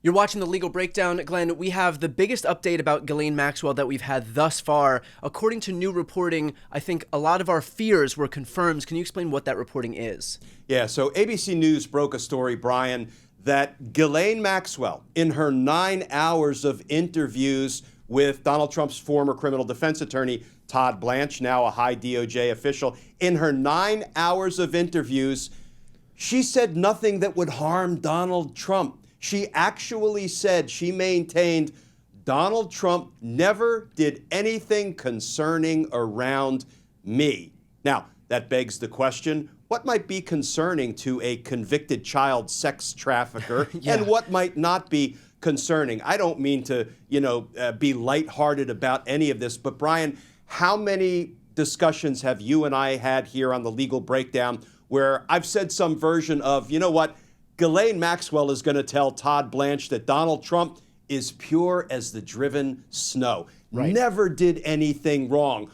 You're watching The Legal Breakdown. Glenn, we have the biggest update about Ghislaine Maxwell that we've had thus far. According to new reporting, I think a lot of our fears were confirmed. Can you explain what that reporting is? Yeah, so ABC News broke a story, Brian, that Ghislaine Maxwell, in her 9 hours of interviews with Donald Trump's former criminal defense attorney, Todd Blanche, now a high DOJ official, in her 9 hours of interviews, she said nothing that would harm Donald Trump. She actually said, she maintained, Donald Trump never did anything concerning around me. Now, that begs the question, what might be concerning to a convicted child sex trafficker and what might not be concerning? I don't mean to, be lighthearted about any of this, but Brian, how many discussions have you and I had here on The Legal Breakdown where I've said some version of, you know what, Ghislaine Maxwell is going to tell Todd Blanche that Donald Trump is pure as the driven snow. Right. Never did anything wrong.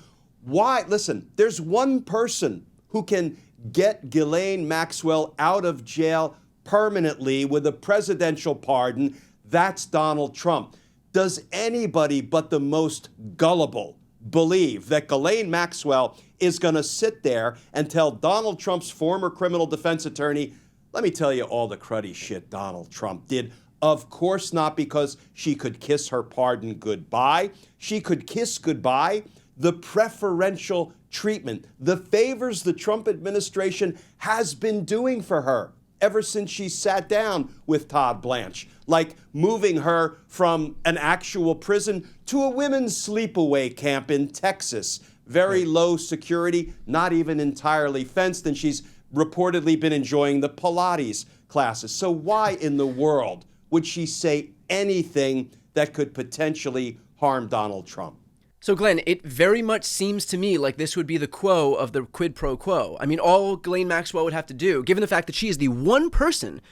Why? Listen, there's one person who can get Ghislaine Maxwell out of jail permanently with a presidential pardon. That's Donald Trump. Does anybody but the most gullible believe that Ghislaine Maxwell is going to sit there and tell Donald Trump's former criminal defense attorney, let me tell you all the cruddy shit Donald Trump did? Of course not, because she could kiss her pardon goodbye. She could kiss goodbye the preferential treatment, the favors the Trump administration has been doing for her ever since she sat down with Todd Blanche, like moving her from an actual prison to a women's sleepaway camp in Texas. Very low security, not even entirely fenced, and she's reportedly been enjoying the Pilates classes. So why in the world would she say anything that could potentially harm Donald Trump? So, Glenn, it very much seems to me like this would be the quo of the quid pro quo. I mean, all Ghislaine Maxwell would have to do, given the fact that she is the one person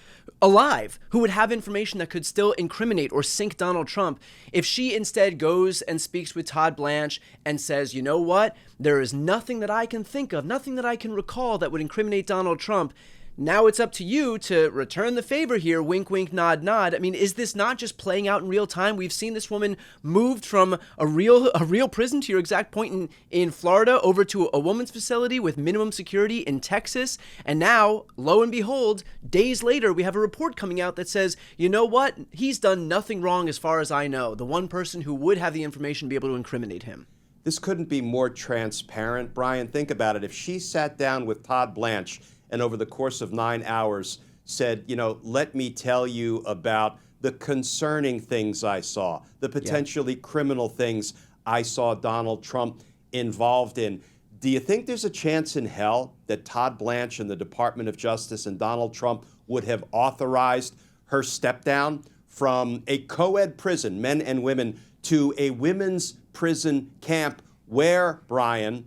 alive who would have information that could still incriminate or sink Donald Trump, if she instead goes and speaks with Todd Blanche and says, you know what, there is nothing that I can think of, nothing that I can recall that would incriminate Donald Trump. Now it's up to you to return the favor here, wink, wink, nod, nod. I mean, is this not just playing out in real time? We've seen this woman moved from a real prison, to your exact point, in Florida, over to a woman's facility with minimum security in Texas. And now, lo and behold, days later, we have a report coming out that says, you know what? He's done nothing wrong as far as I know. The one person who would have the information be able to incriminate him. This couldn't be more transparent, Brian. Think about it. If she sat down with Todd Blanche and over the course of 9 hours said, let me tell you about the concerning things I saw, the potentially criminal things I saw Donald Trump involved in. Do you think there's a chance in hell that Todd Blanche and the Department of Justice and Donald Trump would have authorized her step down from a co-ed prison, men and women, to a women's prison camp where, Brian,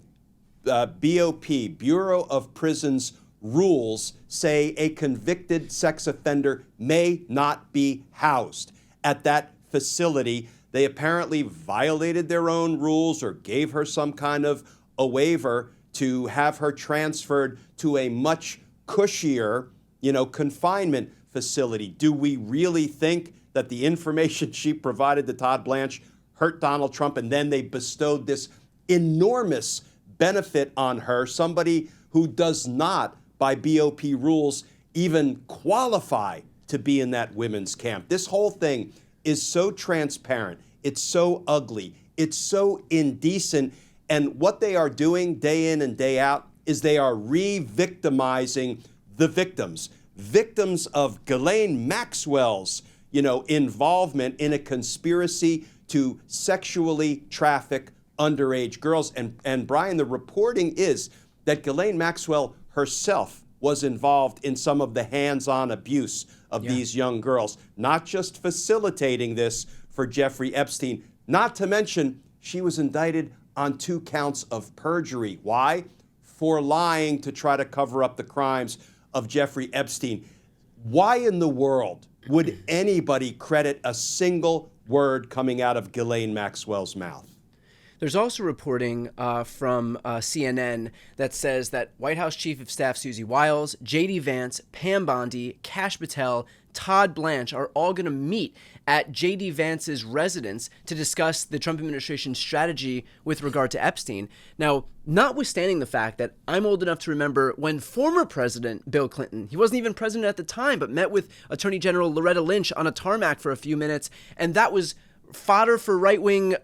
BOP, Bureau of Prisons, rules say a convicted sex offender may not be housed at that facility? They apparently violated their own rules or gave her some kind of a waiver to have her transferred to a much cushier, confinement facility. Do we really think that the information she provided to Todd Blanche hurt Donald Trump, and then they bestowed this enormous benefit on her, somebody who does not, by BOP rules, even qualify to be in that women's camp? This whole thing is so transparent. It's so ugly. It's so indecent. And what they are doing day in and day out is they are re-victimizing the victims of Ghislaine Maxwell's, involvement in a conspiracy to sexually traffic underage girls. And Brian, the reporting is that Ghislaine Maxwell herself was involved in some of the hands-on abuse of these young girls, not just facilitating this for Jeffrey Epstein. Not to mention, she was indicted on 2 counts of perjury. Why? For lying to try to cover up the crimes of Jeffrey Epstein. Why in the world would anybody credit a single word coming out of Ghislaine Maxwell's mouth? There's also reporting from CNN that says that White House Chief of Staff Susie Wiles, J.D. Vance, Pam Bondi, Kash Patel, Todd Blanche are all going to meet at J.D. Vance's residence to discuss the Trump administration's strategy with regard to Epstein. Now, notwithstanding the fact that I'm old enough to remember when former President Bill Clinton, he wasn't even president at the time, but met with Attorney General Loretta Lynch on a tarmac for a few minutes, and that was fodder for right-wing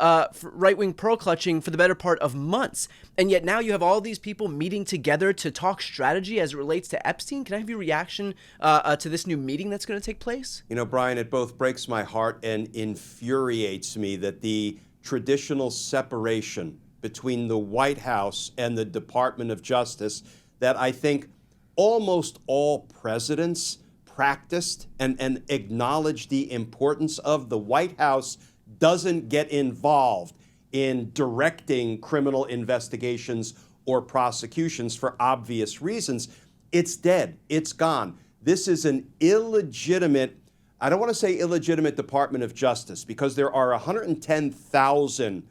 pearl clutching for the better part of months. And yet now you have all these people meeting together to talk strategy as it relates to Epstein. Can I have your reaction to this new meeting that's going to take place? You know, Brian, it both breaks my heart and infuriates me that the traditional separation between the White House and the Department of Justice that I think almost all presidents practiced and acknowledged the importance of. The White House doesn't get involved in directing criminal investigations or prosecutions for obvious reasons. It's dead. It's gone. This is an illegitimate, I don't want to say illegitimate Department of Justice, because there are 110,000,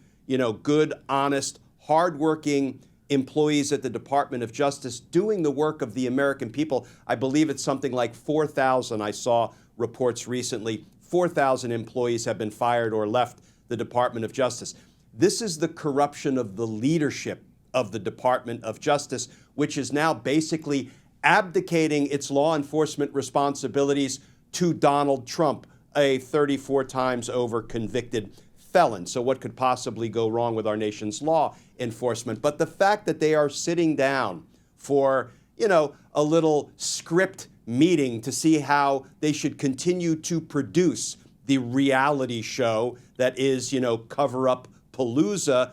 good, honest, hardworking employees at the Department of Justice doing the work of the American people. I believe it's something like 4,000. I saw reports recently. 4,000 employees have been fired or left the Department of Justice. This is the corruption of the leadership of the Department of Justice, which is now basically abdicating its law enforcement responsibilities to Donald Trump, a 34 times over convicted felon. So what could possibly go wrong with our nation's law enforcement? But the fact that they are sitting down for, a little script meeting to see how they should continue to produce the reality show that is, Cover Up Palooza,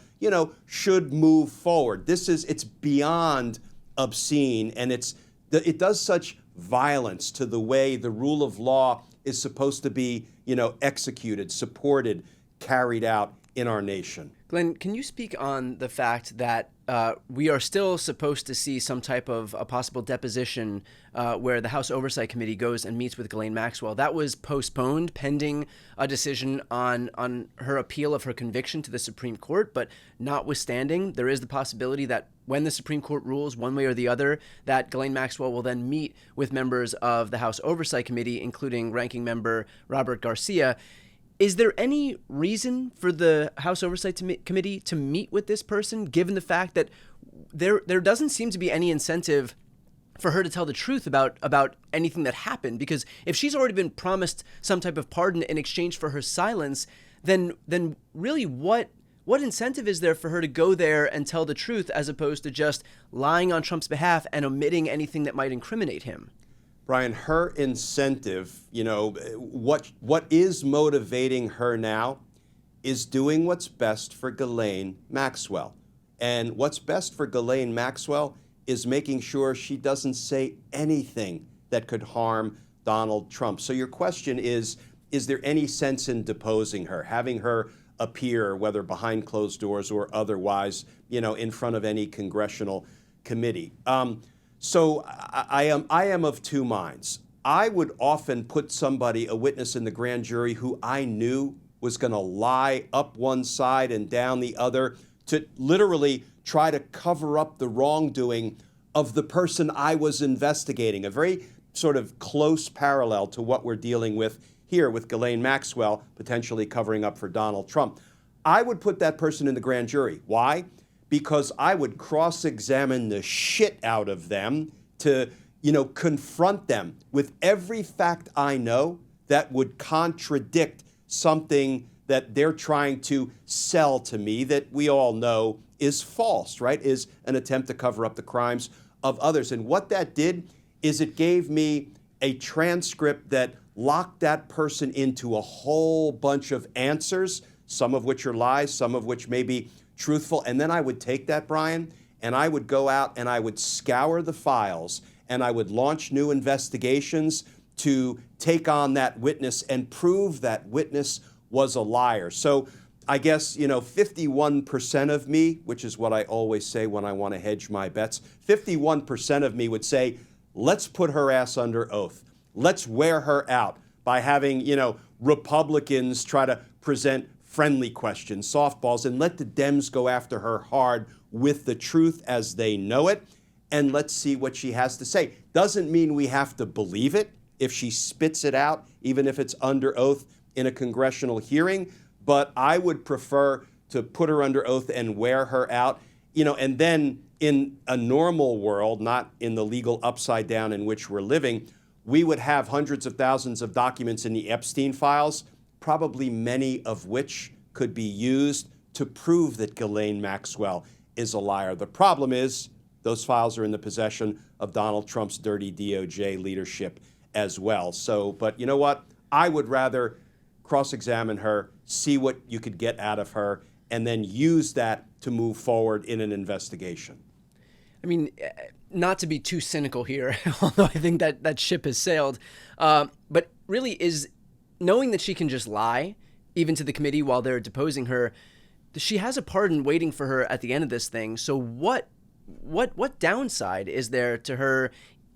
should move forward. It's beyond obscene, and it does such violence to the way the rule of law is supposed to be, executed, supported, carried out in our nation. Glenn, can you speak on the fact that we are still supposed to see some type of a possible deposition where the House Oversight Committee goes and meets with Ghislaine Maxwell? That was postponed pending a decision on her appeal of her conviction to the Supreme Court. But notwithstanding, there is the possibility that when the Supreme Court rules one way or the other, that Ghislaine Maxwell will then meet with members of the House Oversight Committee, including Ranking Member Robert Garcia. Is there any reason for the House Oversight Committee to meet with this person, given the fact that there doesn't seem to be any incentive for her to tell the truth about anything that happened? Because if she's already been promised some type of pardon in exchange for her silence, then really what incentive is there for her to go there and tell the truth as opposed to just lying on Trump's behalf and omitting anything that might incriminate him? Brian, her incentive, what is motivating her now is doing what's best for Ghislaine Maxwell. And what's best for Ghislaine Maxwell is making sure she doesn't say anything that could harm Donald Trump. So your question is there any sense in deposing her, having her appear, whether behind closed doors or otherwise, in front of any congressional committee? So I am of two minds. I would often put a witness in the grand jury who I knew was going to lie up one side and down the other to literally try to cover up the wrongdoing of the person I was investigating, a very sort of close parallel to what we're dealing with here with Ghislaine Maxwell potentially covering up for Donald Trump. I would put that person in the grand jury. Why? Because I would cross-examine the shit out of them to, confront them with every fact I know that would contradict something that they're trying to sell to me that we all know is false, right? Is an attempt to cover up the crimes of others. And what that did is it gave me a transcript that locked that person into a whole bunch of answers, some of which are lies, some of which may be truthful. And then I would take that, Brian, and I would go out and I would scour the files and I would launch new investigations to take on that witness and prove that witness was a liar. So I guess, 51% of me, which is what I always say when I want to hedge my bets, 51% of me would say, let's put her ass under oath. Let's wear her out by having, Republicans try to present friendly questions, softballs, and let the Dems go after her hard with the truth as they know it, and let's see what she has to say. Doesn't mean we have to believe it. if she spits it out, even if it's under oath in a congressional hearing. But I would prefer to put her under oath and wear her out, and then in a normal world, not in the legal upside down in which we're living, we would have hundreds of thousands of documents in the Epstein files, probably many of which could be used to prove that Ghislaine Maxwell is a liar. The problem is those files are in the possession of Donald Trump's dirty DOJ leadership as well. So, but you know what? I would rather cross-examine her, see what you could get out of her, and then use that to move forward in an investigation. I mean, not to be too cynical here, although I think that ship has sailed, but really is knowing that she can just lie, even to the committee while they're deposing her. She has a pardon waiting for her at the end of this thing. So what downside is there to her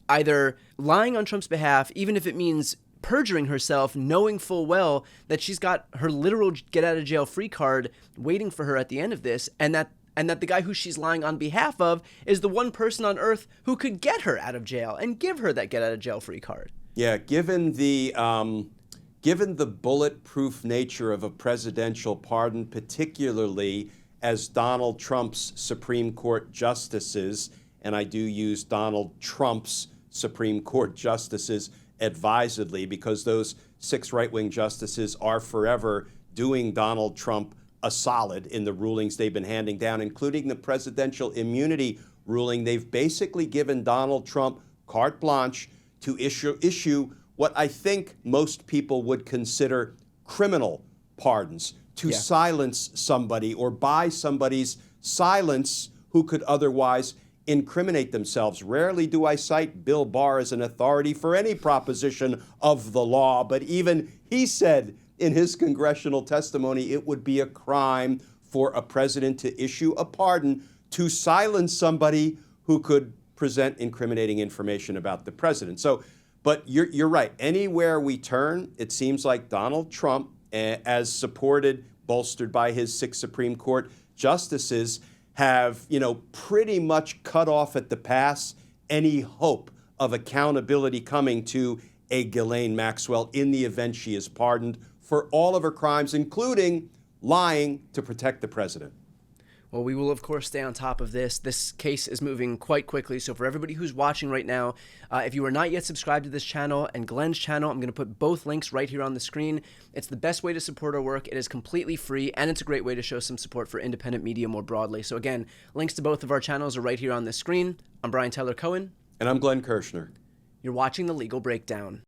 either lying on Trump's behalf, even if it means perjuring herself, knowing full well that she's got her literal get-out-of-jail-free card waiting for her at the end of this, and that the guy who she's lying on behalf of is the one person on earth who could get her out of jail and give her that get-out-of-jail-free card? Yeah, given the bulletproof nature of a presidential pardon, particularly as Donald Trump's Supreme Court justices, and I do use Donald Trump's Supreme Court justices advisedly because those 6 right-wing justices are forever doing Donald Trump a solid in the rulings they've been handing down, including the presidential immunity ruling. They've basically given Donald Trump carte blanche to issue what I think most people would consider criminal pardons, to silence somebody or buy somebody's silence who could otherwise incriminate themselves. Rarely do I cite Bill Barr as an authority for any proposition of the law, but even he said in his congressional testimony it would be a crime for a president to issue a pardon to silence somebody who could present incriminating information about the president. So, but you're right. Anywhere we turn, it seems like Donald Trump, as supported, bolstered by his 6 Supreme Court justices, have, pretty much cut off at the pass any hope of accountability coming to a Ghislaine Maxwell in the event she is pardoned for all of her crimes, including lying to protect the president. Well, we will, of course, stay on top of this. This case is moving quite quickly. So for everybody who's watching right now, if you are not yet subscribed to this channel and Glenn's channel, I'm going to put both links right here on the screen. It's the best way to support our work. It is completely free, and it's a great way to show some support for independent media more broadly. So again, links to both of our channels are right here on the screen. I'm Brian Tyler Cohen. And I'm Glenn Kirshner. You're watching The Legal Breakdown.